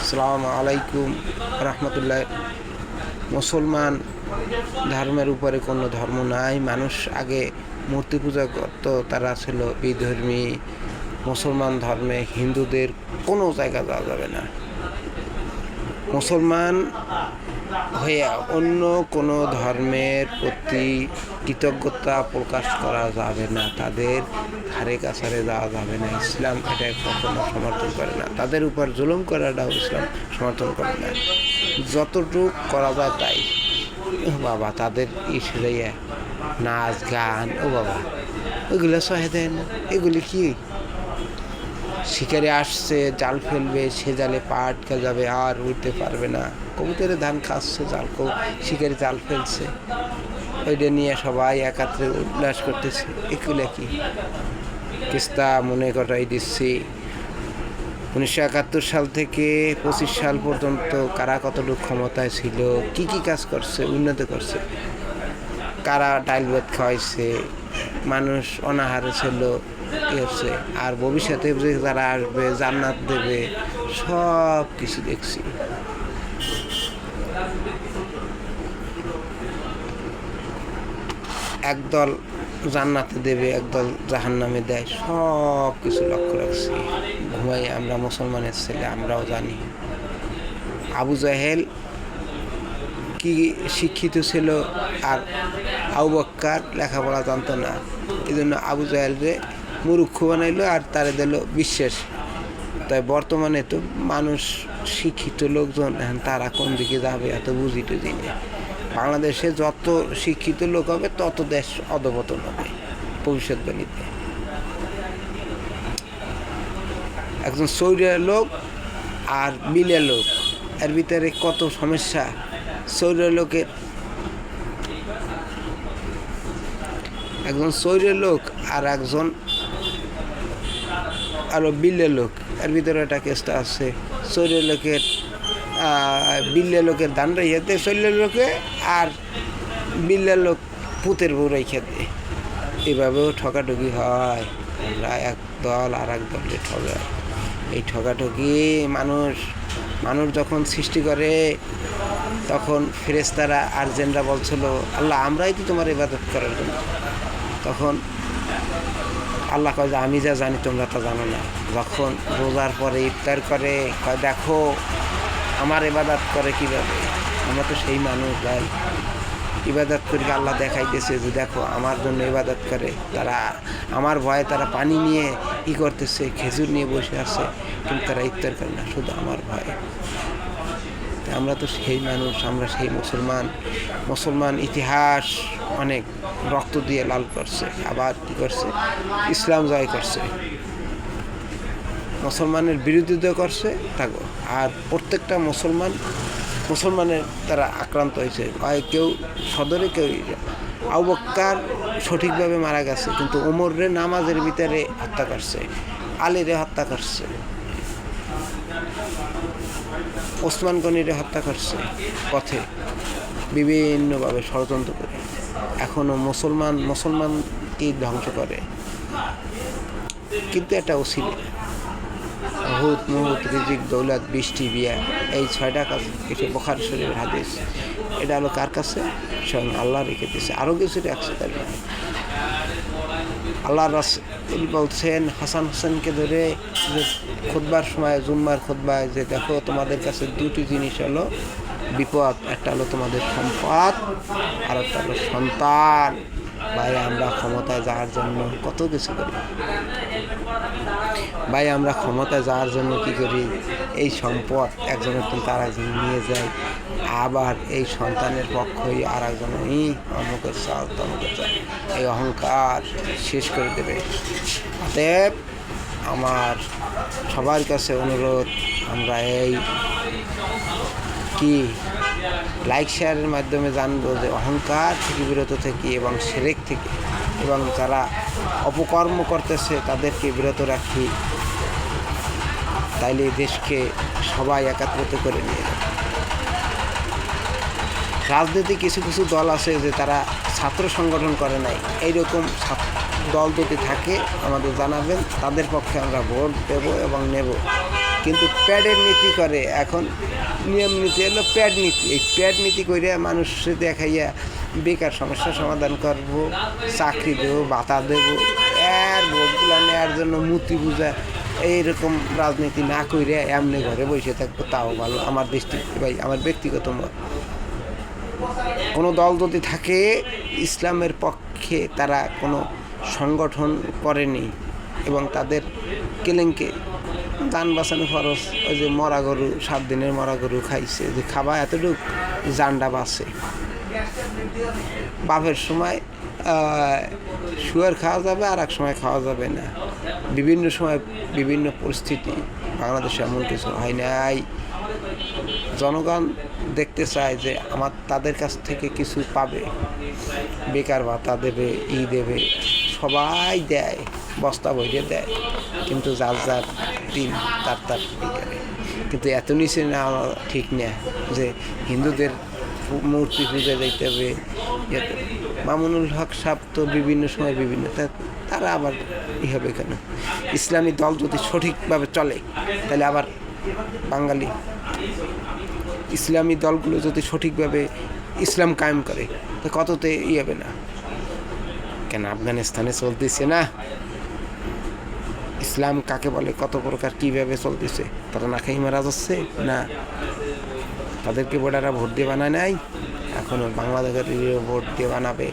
আসসালামু আলাইকুম রহমতুল্লাহ। মুসলমান ধর্মের উপরে কোনো ধর্ম নাই। মানুষ আগে মূর্তি পূজা করত, তারা ছিল বিধর্মী। মুসলমান ধর্মে হিন্দুদের কোনো জায়গা যাওয়া যাবে না। মুসলমান হয়ে অন্য কোনো ধর্মের প্রতি কৃতজ্ঞতা প্রকাশ করা যাবে না, তাদের ধারে কাছারে যাওয়া যাবে না। ইসলাম এটা কখনো সমর্থন করে না। তাদের উপর জুলুম করাটাও ইসলাম সমর্থন করে না। যতটুক করা যায় তাই। ও বাবা, তাদের ইসরাইয়া নাচ গান, ও বাবা ওইগুলো সহে দেন। এগুলি কি? শিকারে আসছে, জাল ফেলবে, সে জালে পা আটকে যাবে, আর উঠতে পারবে না। কবুতরে ধান খাচ্ছে, শিকারে জাল ফেলছে, ওইটা নিয়ে সবাই একাত্রে উল্লাস করতেছে। এগুলো কি? কিস্তা মনে করাই দিচ্ছি, 1971 সাল থেকে 25 সাল পর্যন্ত কারা কতটুকু ক্ষমতায় ছিল, কি কি কাজ করছে, উন্নতি করছে, কারা ডাইল ভাত খাওয়াইছে, মানুষ অনাহারে ছিল, হচ্ছে। আর ভবিষ্যতে যে যারা আসবে, জান্নাত দেবে, সব কিছু দেখছি। একদল জান্নাতে দেবে, একদল জাহান্নামে দেয়, সব কিছু লক্ষ্য রাখছি। ঘুমাই আমরা মুসলমানের ছেলে, আমরাও জানি। আবু জাহেল কি শিক্ষিত ছিল, আর আবু বকর লেখাপড়া জানতো না। এই জন্য আবু জাহেলরে মূর্খ বানাইলো আর তারে দিল বিশ্বাস। তাই বর্তমানে তো মানুষ শিক্ষিত লোকজন, এখন তারা কোন দিকে যাবে এত বুঝি টুঝি না। বাংলাদেশে যত শিক্ষিত লোক হবে তত দেশ অধঃপতন হবে ভবিষ্যৎবাণীতে। একজন সৌরিয়া লোক আর বিলিয়া লোক, এর ভিতরে কত সমস্যা। সৌরিয়া লোকের, একজন সৌরিয়া লোক আর একজন আরো বিলিয়া লোক, এর ভিতরে একটা কেসটা আছে। সৌরিয়া লোকের বিলিয়া লোকের দান রাইয়াতে সৌরিয়া লোকে, আর বিলিয়া লোক পুতের বউ রাইখা দেয়। এভাবেও ঠকাঠকি হয়। আমরা এক দল আর এক দলকে ঠগায়। এই ঠকাঠকি মানুষ যখন সৃষ্টি করে, তখন ফেরেশতারা আর জিনরা বলছিল, আল্লাহ আমরাই তো তোমার ইবাদত করার জন্য। তখন আল্লাহ কয় যে আমি যা জানি তোমরা তা জানো না। যখন রোজার পরে ইফতার করে, কয় দেখো আমার ইবাদত করে কীভাবে। আমরা তো সেই মানুষ ভাই, ইবাদত করি। আল্লাহ দেখাইতেছে যে দেখো আমার জন্য ইবাদত করে। তারা আমার ভয়ে তারা পানি নিয়ে করতেছে, খেজুর নিয়ে বসে আছে, কিন্তু তারা ইফতার করে না, শুধু আমার ভয়ে। আমরা তো সেই মানুষ, আমরা সেই মুসলমান ইতিহাস অনেক রক্ত দিয়ে লাল করছে। আবার কি করছে? ইসলাম জয় করছে, মুসলমানের বিরোধিতা করছে থাকো। আর প্রত্যেকটা মুসলমানের তারা আক্রান্ত হয়েছে। কেউ সদরে, কেউ। আবু বকর সঠিকভাবে মারা গেছে, কিন্তু ওমরে নামাজের ভিতরে হত্যা করছে, আলীরে হত্যা করছে, ওসমান গনিরে হত্যা করছে পথে, বিভিন্নভাবে ষড়যন্ত্র করে। এখনও মুসলমানকে ধ্বংস করে। কিন্তু এটা ওসিলা, হুত মুহুত রিজিক দৌলত বৃষ্টি বিয়া, এই 6টা কাজ কিছু বুখারী শরীফের হাদিস। এটা হলো কার কাছে? স্বয়ং আল্লাহ রেখে দিয়েছে। আরও কিছু রাখছে তার। আল্লাহ রাসূল বলছেন হাসান হোসেনকে ধরে, যে খুতবার সময়, জুম্মার খুতবায়, যে দেখো তোমাদের কাছে দুটি জিনিস হলো বিপদ, একটা হলো তোমাদের সম্পদ, আর একটা হলো সন্তান। ভাই আমরা ক্ষমতায় যাওয়ার জন্য কত কিছু করি। ভাই আমরা ক্ষমতায় যাওয়ার জন্য কি করি? এই সম্পদ একজনের তার একজন নিয়ে যায়, আবার এই সন্তানের পক্ষই আর একজন অমুকের চাল তমুকের চাল, এই অহংকার শেষ করে দেবে। অতএব আমার সবার কাছে অনুরোধ, আমরা এই লাইক শেয়ারের মাধ্যমে জানবো যে অহংকার থেকে বিরত থেকে, এবং শিরক থেকে, এবং যারা অপকর্ম করতেছে তাদেরকে বিরত রাখি। তাইলে দেশকে সবাই একত্রিত করে নিয়ে যাবে। রাজনীতি কিছু দল আছে যে তারা ছাত্র সংগঠন করে নাই, এইরকম দল যদি থাকে আমাদের জানাবেন, তাদের পক্ষে আমরা ভোট দেব এবং নেব। কিন্তু প্যাডের নীতি করে এখন। নিয়ম নীতি হলো প্যাড নীতি। এই প্যাড নীতি করে মানুষকে দেখাইয়া বেকার সমস্যার সমাধান করব, চাকরি দেবো, ভাতা দেবো, এর ভোটগুলো নেওয়ার জন্য মূর্তি পূজা এইরকম রাজনীতি না করে এমনি ঘরে বসে থাকবো, তাও ভালো আমার দৃষ্টিতে ভাই, আমার ব্যক্তিগত মত। কোনো দল যদি থাকে ইসলামের পক্ষে, তারা কোনো সংগঠন করেনি এবং তাদের কেলেঙ্কে দান বাঁচানো খরচ, ওই যে মরা গরু, 7 দিনের মরা গরু খাইছে, যে খাবা এতটুকু জান্ডা বাঁচে। বাপের সময় শুয়ার খাওয়া যাবে, আর এক সময় খাওয়া যাবে না। বিভিন্ন সময় বিভিন্ন পরিস্থিতি, বাংলাদেশে এমন কিছু হয় নাই। জনগণ দেখতে চায় যে তাদের কাছ থেকে কিছু পাবে, বেকার ভাতা দেবে, দেবে, সবাই দেয়, বস্তা বইয়ে দেয়, কিন্তু যার যার দিন তার তার বেকারে। কিন্তু এত নিচে না ঠিক না যে হিন্দুদের মূর্তি পুজো দিতে হবে। মামুনুল হক সাহেব তো বিভিন্ন সময় বিভিন্ন, তারা আবার হবে কেন? ইসলামী দল যদি সঠিকভাবে চলে তাহলে আবার বাঙালি ইসলামী দলগুলো যদি সঠিকভাবে ইসলাম কায়েম করে তো কততে হবে না কেন? আফগানিস্তানে চলতেছে না ইসলাম কাকে বলে, কত প্রকার কীভাবে চলতেছে, তারা না খেয়ে মারা যাচ্ছে না? তাদেরকে ভোটাররা ভোট দিয়ে বানায় নাই, এখনও বাংলাদেশের ভোট দিয়ে বানাবে।